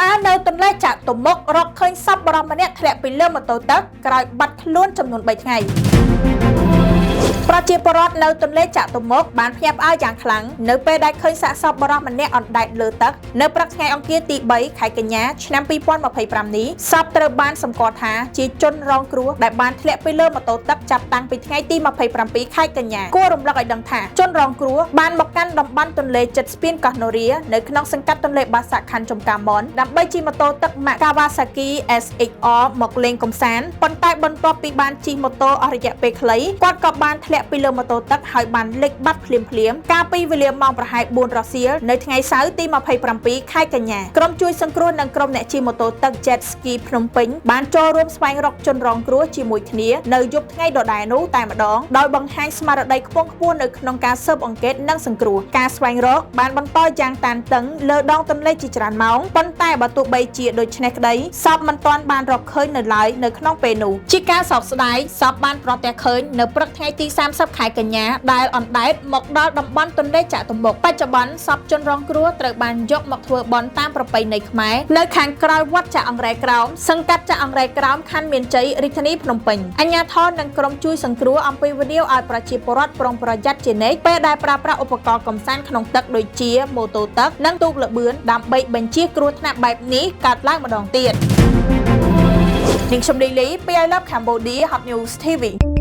Phá nơi tuần lễ chạm tổ mốc rọc khơi sắp bờ mà nét thẹn bị lơ một tổ tắc, cài bật luôn trong nôn 7 ngày. ប្រជាពលរដ្ឋនៅទន្លេចាក់ទំមុកបានភ្ញាក់ផ្អើលយ៉ាងខ្លាំងនៅពេលដែលឃើញសាកសពបរិសម្នាក់អណ្ដែតលើទឹកនៅព្រឹកថ្ងៃអង្គារទី3ខែកញ្ញាឆ្នាំ 2025 នេះសពត្រូវបានសម្គាល់ថាជាជនរងគ្រោះដែលបានធ្លាក់ពីលើម៉ូតូទឹកចាប់តាំងពីថ្ងៃទី 27 ខែកញ្ញាគួររំលឹកឲ្យដឹងថាជនរងគ្រោះបានមកកាន់តំបន់ទន្លេជិតស្ពានកោះនរានៅក្នុងសង្កាត់ទន្លេបាសាក់ខណ្ឌចំការមនដើម្បីជិះម៉ូតូទឹក Kawasaki SXR មកលេងកម្សាន្តប៉ុន្តែបន្ទាប់ពីបានជិះម៉ូតូអស់រយៈពេលខ្លីគាត់ក៏បានធ្លាក់ពីលើម៉ូតូទឹកហើយបានលិចបាត់ភ្លាមៗកាលពីវេលាម៉ោងប្រហែល 4 រសៀលនៅថ្ងៃសៅរ៍ទី 27 ខែកញ្ញាក្រុមជួយសង្គ្រោះនិងក្រុមអ្នកជិះម៉ូតូទឹក Jet Ski ភ្នំពេញបានចូលរួមស្វែងរកជនរងគ្រោះជាមួយគ្នានៅយប់ថ្ងៃដដែលនោះតែម្ដងដោយបង្ហាញស្មារតីខ្ពង់ខ្ពស់នៅក្នុងការស៊ើបអង្កេតនិងសង្គ្រោះការស្វែងរកបានបន្តយ៉ាងតានតឹងលើដងទន្លេជាច្រើនម៉ោងប៉ុន្តែបើទោះបីជាដូច្នេះក្តីសពមិនទាន់បានរកឃើញនៅឡើយនៅក្នុងពេលនោះជាការសោកស្ដាយសពបានប្រទះឃើញនៅព្រឹកថ្ងៃទី 30 ខែកញ្ញាដែលអណ្ដែតមកដល់តំបន់ទន្លេចាក់ទំមុកបច្ចុប្បន្នសពជនរងគ្រោះត្រូវបានយកមកធ្វើបន់តាមប្រពៃណីខ្មែរនៅខាងក្រោយវត្តចាក់អង្រែក្រោមសង្កាត់ចាក់អង្រែក្រោមខណ្ឌមានជ័យរាជធានីភ្នំពេញអាជ្ញាធរនិងក្រុមជួយសង្គ្រោះអំពាវនាវឲ្យប្រជាពលរដ្ឋប្រុងប្រយ័ត្នជានិច្ចពេលដែលប្រើប្រាស់ឧបករណ៍កម្សាន្តក្នុងទឹកដូចជាម៉ូតូទឹកនិងទូកល្បឿនដើម្បីបញ្ជៀសគ្រោះថ្នាក់បែបនេះកើតឡើងម្ដងទៀតនាងខ្ញុំលីលីពី I Love Cambodia Hot News TV